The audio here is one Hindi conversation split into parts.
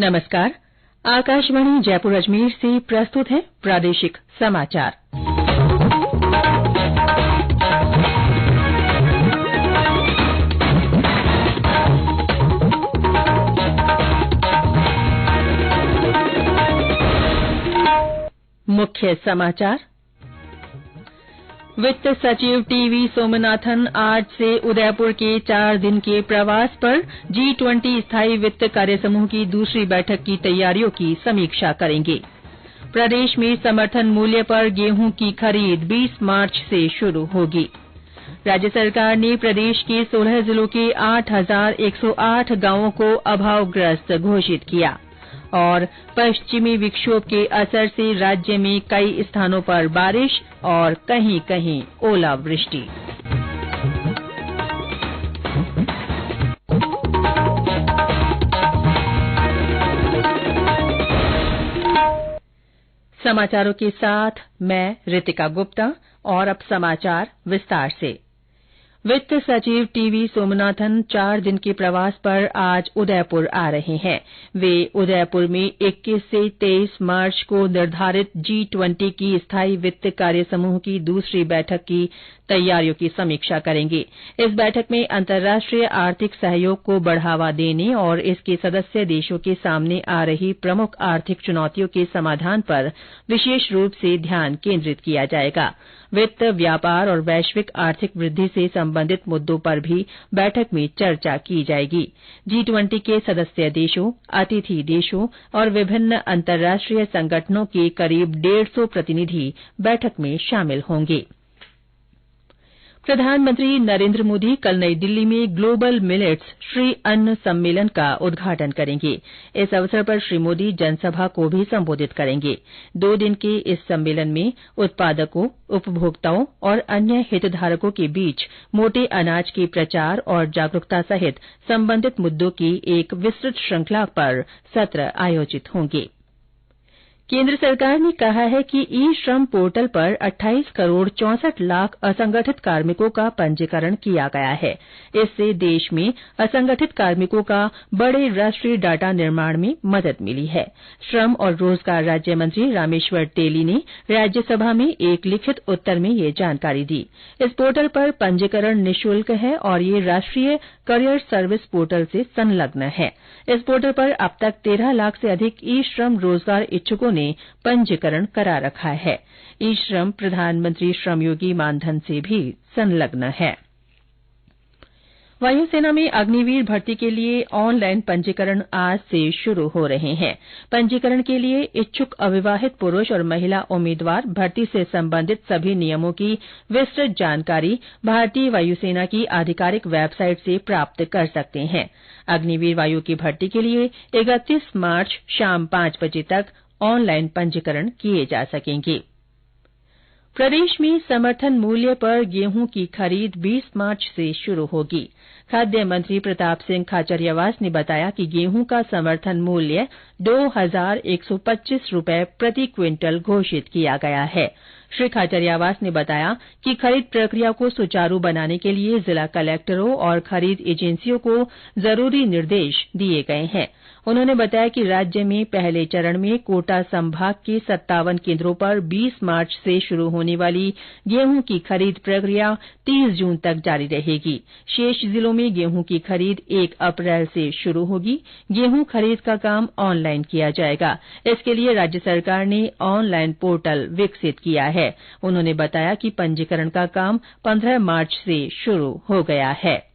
नमस्कार। आकाशवाणी जयपुर अजमेर से प्रस्तुत है प्रादेशिक समाचार। मुख्य समाचार। वित्त सचिव टीवी सोमनाथन आज से उदयपुर के 4 दिन के प्रवास पर G20 स्थायी वित्त कार्यसमूह की दूसरी बैठक की तैयारियों की समीक्षा करेंगे। प्रदेश में समर्थन मूल्य पर गेहूं की खरीद 20 मार्च से शुरू होगी। राज्य सरकार ने प्रदेश के 16 जिलों के 8,108 गांवों को अभावग्रस्त घोषित किया। और पश्चिमी विक्षोभ के असर से राज्य में कई स्थानों पर बारिश और कहीं-कहीं ओलावृष्टि। समाचारों के साथ मैं रितिका गुप्ता और अब समाचार विस्तार से। वित्त सचिव टीवी सोमनाथन 4 दिन के प्रवास पर आज उदयपुर आ रहे हैं। वे उदयपुर में 21 से 23 मार्च को निर्धारित G20 की स्थायी वित्त कार्यसमूह की दूसरी बैठक की तैयारियों की समीक्षा करेंगे। इस बैठक में अंतर्राष्ट्रीय आर्थिक सहयोग को बढ़ावा देने और इसके सदस्य देशों के सामने आ रही प्रमुख आर्थिक चुनौतियों के समाधान पर विशेष रूप से ध्यान केंद्रित किया जाएगा। वित्त, व्यापार और वैश्विक आर्थिक वृद्धि से संबंधित मुद्दों पर भी बैठक में चर्चा की जाएगी। G20 के सदस्य देशों, अतिथि देशों और विभिन्न अंतर्राष्ट्रीय संगठनों के करीब 150 प्रतिनिधि बैठक में शामिल होंगे। प्रधानमंत्री नरेन्द्र मोदी कल नई दिल्ली में ग्लोबल मिलेट्स श्री अन्न सम्मेलन का उद्घाटन करेंगे। इस अवसर पर श्री मोदी जनसभा को भी संबोधित करेंगे। 2 दिन के इस सम्मेलन में उत्पादकों, उपभोक्ताओं और अन्य हितधारकों के बीच मोटे अनाज के प्रचार और जागरूकता सहित संबंधित मुद्दों की एक विस्तृत श्रृंखला पर सत्र आयोजित होंगे। केंद्र सरकार ने कहा है कि ई श्रम पोर्टल पर 28 करोड़ 64 लाख असंगठित कार्मिकों का पंजीकरण किया गया है। इससे देश में असंगठित कार्मिकों का बड़े राष्ट्रीय डाटा निर्माण में मदद मिली है। श्रम और रोजगार राज्य मंत्री रामेश्वर तेली ने राज्यसभा में एक लिखित उत्तर में ये जानकारी दी। इस पोर्टल पर पंजीकरण निःशुल्क है और ये राष्ट्रीय करियर सर्विस पोर्टल से संलग्न है। इस पोर्टल पर अब तक 13 लाख से अधिक ई श्रम रोजगार इच्छुकों ने पंजीकरण करा रखा है। ई श्रम प्रधानमंत्री श्रमयोगी मानधन से भी संलग्न है। वायुसेना में अग्निवीर भर्ती के लिए ऑनलाइन पंजीकरण आज से शुरू हो रहे हैं। पंजीकरण के लिए इच्छुक अविवाहित पुरुष और महिला उम्मीदवार भर्ती से संबंधित सभी नियमों की विस्तृत जानकारी भारतीय वायुसेना की आधिकारिक वेबसाइट से प्राप्त कर सकते हैं। अग्निवीर वायु की भर्ती के लिए 31 मार्च शाम 5 बजे तक ऑनलाइन पंजीकरण किए जा सकेंगे। प्रदेश में समर्थन मूल्य पर गेहूं की खरीद 20 मार्च से शुरू होगी। खाद्य मंत्री प्रताप सिंह खाचरियावास ने बताया कि गेहूं का समर्थन मूल्य 2,125 रुपए प्रति क्विंटल घोषित किया गया है। श्री खाचरियावास ने बताया कि खरीद प्रक्रिया को सुचारू बनाने के लिए जिला कलेक्टरों और खरीद एजेंसियों को जरूरी निर्देश दिए गए हैं। उन्होंने बताया कि राज्य में पहले चरण में कोटा संभाग के 57 केन्द्रों पर 20 मार्च से शुरू होने वाली गेहूं की खरीद प्रक्रिया 30 जून तक जारी रहेगी। शेष जिलों में गेहूं की खरीद 1 अप्रैल से शुरू होगी। गेहूं खरीद का काम ऑनलाइन किया जाएगा। इसके लिए राज्य सरकार ने ऑनलाइन पोर्टल विकसित किया है। उन्होंने बताया कि पंजीकरण का काम 15 मार्च से शुरू हो गया है।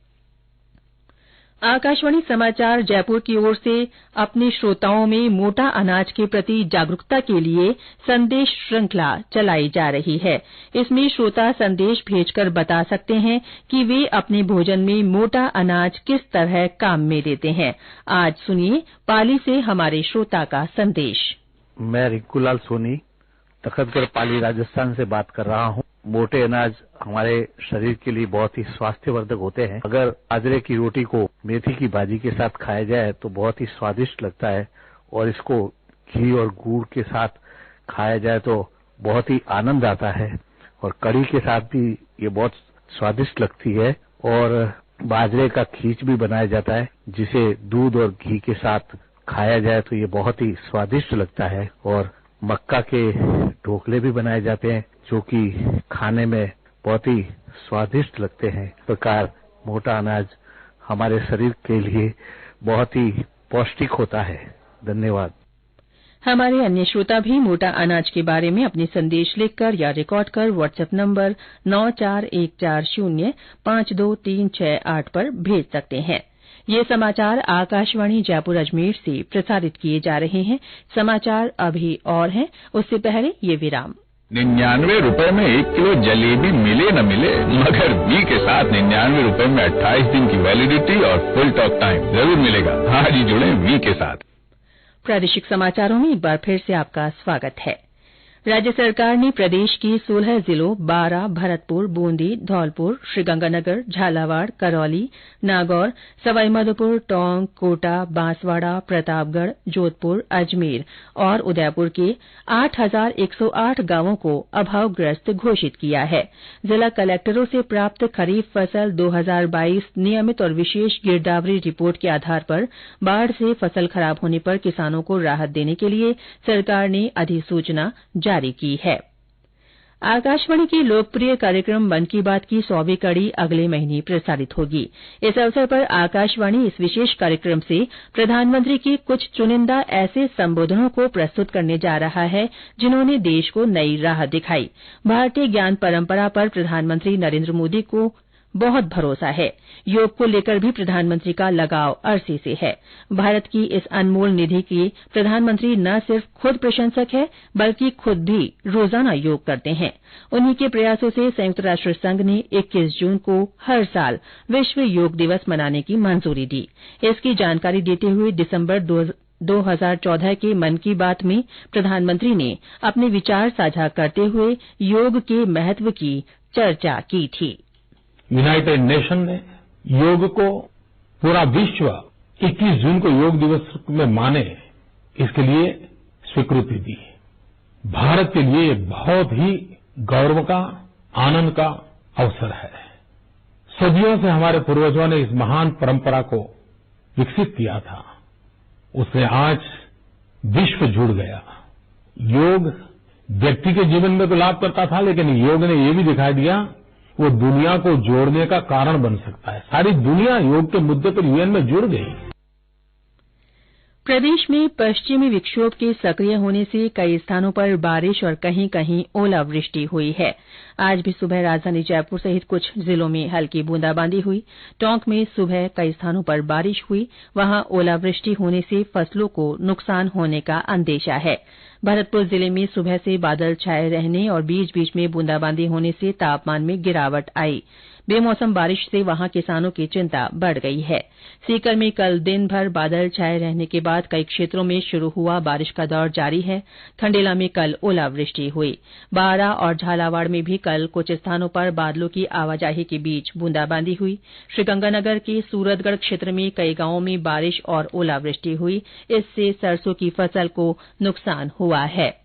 आकाशवाणी समाचार जयपुर की ओर से अपने श्रोताओं में मोटा अनाज के प्रति जागरूकता के लिए संदेश श्रृंखला चलाई जा रही है। इसमें श्रोता संदेश भेजकर बता सकते हैं कि वे अपने भोजन में मोटा अनाज किस तरह काम में लेते हैं। आज सुनिए पाली से हमारे श्रोता का संदेश। मैं रिंकूलाल सोनी तखतगढ़ पाली राजस्थान से बात कर रहा हूँ। मोटे अनाज हमारे शरीर के लिए बहुत ही स्वास्थ्यवर्धक होते हैं। अगर बाजरे की रोटी को मेथी की भाजी के साथ खाया जाए तो बहुत ही स्वादिष्ट लगता है और इसको घी और गुड़ के साथ खाया जाए तो बहुत ही आनंद आता है और कढ़ी के साथ भी ये बहुत स्वादिष्ट लगती है। और बाजरे का खीच भी बनाया जाता है जिसे दूध और घी के साथ खाया जाए तो ये बहुत ही स्वादिष्ट लगता है। और मक्का के ढोकले भी बनाए जाते हैं जो कि खाने में बहुत ही स्वादिष्ट लगते हैं। इस प्रकार मोटा अनाज हमारे शरीर के लिए बहुत ही पौष्टिक होता है। धन्यवाद। हमारे अन्य श्रोता भी मोटा अनाज के बारे में अपने संदेश लिखकर या रिकॉर्ड कर व्हाट्सएप नंबर 9414052368 पर भेज सकते हैं। ये समाचार आकाशवाणी जयपुर अजमेर से प्रसारित किए जा रहे हैं। समाचार अभी और हैं, उससे पहले ये विराम। 99 रुपए में 1 किलो जलेबी मिले न मिले, मगर वी के साथ 99 रुपए में 28 दिन की वैलिडिटी और फुल टॉक टाइम जरूर मिलेगा। आज ही जुड़े वी के साथ। प्रादेशिक समाचारों में एक बार फिर से आपका स्वागत है। राज्य सरकार ने प्रदेश के 16 जिलों बारां, भरतपुर, बूंदी, धौलपुर, श्रीगंगानगर, झालावाड़, करौली, नागौर, सवाईमाधोपुर, टोंक, कोटा, बांसवाड़ा, प्रतापगढ़, जोधपुर, अजमेर और उदयपुर के 8,108 गांवों को अभावग्रस्त घोषित किया है। जिला कलेक्टरों से प्राप्त खरीफ फसल 2022 नियमित और विशेष गिरदावरी रिपोर्ट के आधार पर बाढ़ से फसल खराब होने पर किसानों को राहत देने के लिए सरकार ने अधिसूचना जारी की है। आकाशवाणी के लोकप्रिय कार्यक्रम मन की बात की 100वीं कड़ी अगले महीने प्रसारित होगी। इस अवसर पर आकाशवाणी इस विशेष कार्यक्रम से प्रधानमंत्री के कुछ चुनिंदा ऐसे संबोधनों को प्रस्तुत करने जा रहा है जिन्होंने देश को नई राह दिखाई। भारतीय ज्ञान परंपरा पर प्रधानमंत्री नरेंद्र मोदी को बहुत भरोसा है। योग को लेकर भी प्रधानमंत्री का लगाव अरसे से है। भारत की इस अनमोल निधि के प्रधानमंत्री न सिर्फ खुद प्रशंसक है, बल्कि खुद भी रोजाना योग करते हैं। उन्हीं के प्रयासों से संयुक्त राष्ट्र संघ ने 21 जून को हर साल विश्व योग दिवस मनाने की मंजूरी दी। इसकी जानकारी देते हुए दिसंबर 2014 के मन की बात में प्रधानमंत्री ने अपने विचार साझा करते हुए योग के महत्व की चर्चा की थी। यूनाइटेड नेशन ने योग को पूरा विश्व 21 जून को योग दिवस में माने, इसके लिए स्वीकृति दी। भारत के लिए बहुत ही गौरव का, आनंद का अवसर है। सदियों से हमारे पूर्वजों ने इस महान परंपरा को विकसित किया था, उससे आज विश्व जुड़ गया। योग व्यक्ति के जीवन में तो लाभ करता था, लेकिन योग ने ये भी दिखाई दिया वो दुनिया को जोड़ने का कारण बन सकता है। सारी दुनिया योग के मुद्दे पर यूएन में जुड़ गई। प्रदेश में पश्चिमी विक्षोभ के सक्रिय होने से कई स्थानों पर बारिश और कहीं कहीं ओलावृष्टि हुई है। आज भी सुबह राजधानी जयपुर सहित कुछ जिलों में हल्की बूंदाबांदी हुई। टोंक में सुबह कई स्थानों पर बारिश हुई, वहां ओलावृष्टि होने से फसलों को नुकसान होने का अंदेशा है। भरतपुर जिले में सुबह से बादल छाये रहने और बीच बीच में बूंदाबांदी होने से तापमान में गिरावट आई। बेमौसम बारिश से वहां किसानों की चिंता बढ़ गई है। सीकर में कल दिन भर बादल छाये रहने के बाद कई क्षेत्रों में शुरू हुआ बारिश का दौर जारी है। खंडेला में कल ओलावृष्टि हुई। बारां और झालावाड़ में भी कल कुछ स्थानों पर बादलों की आवाजाही के बीच बूंदाबांदी हुई। श्रीगंगानगर के सूरतगढ़ क्षेत्र में कई गांवों में बारिश और ओलावृष्टि हुई। इससे सरसों की फसल को नुकसान हुआ है।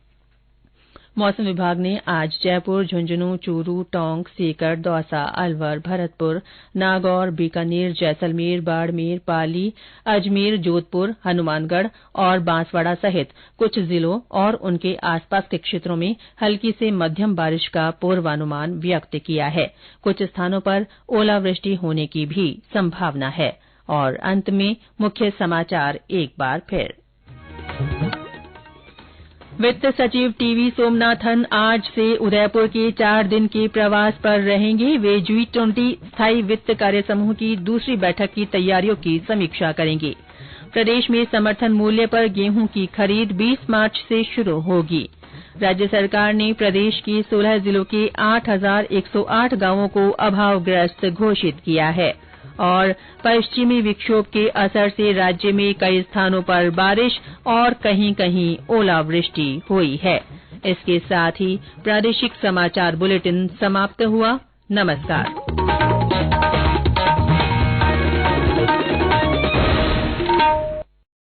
मौसम विभाग ने आज जयपुर, झुंझुनूं, चूरू, टोंक, सीकर, दौसा, अलवर, भरतपुर, नागौर, बीकानेर, जैसलमेर, बाड़मेर, पाली, अजमेर, जोधपुर, हनुमानगढ़ और बांसवाड़ा सहित कुछ जिलों और उनके आसपास के क्षेत्रों में हल्की से मध्यम बारिश का पूर्वानुमान व्यक्त किया है। कुछ स्थानों पर ओलावृष्टि होने की भी संभावना है। और अंत में मुख्य समाचार एक बार फिर। वित्त सचिव टीवी सोमनाथन आज से उदयपुर के 4 दिन के प्रवास पर रहेंगे। वे G20 स्थायी वित्त कार्य समूह की दूसरी बैठक की तैयारियों की समीक्षा करेंगे। प्रदेश में समर्थन मूल्य पर गेहूं की खरीद 20 मार्च से शुरू होगी। राज्य सरकार ने प्रदेश के 16 जिलों के 8,108 गांवों को अभावग्रस्त घोषित किया है। और पश्चिमी विक्षोभ के असर से राज्य में कई स्थानों पर बारिश और कहीं कहीं ओलावृष्टि हुई है। इसके साथ ही प्रादेशिक समाचार बुलेटिन समाप्त हुआ। नमस्कार।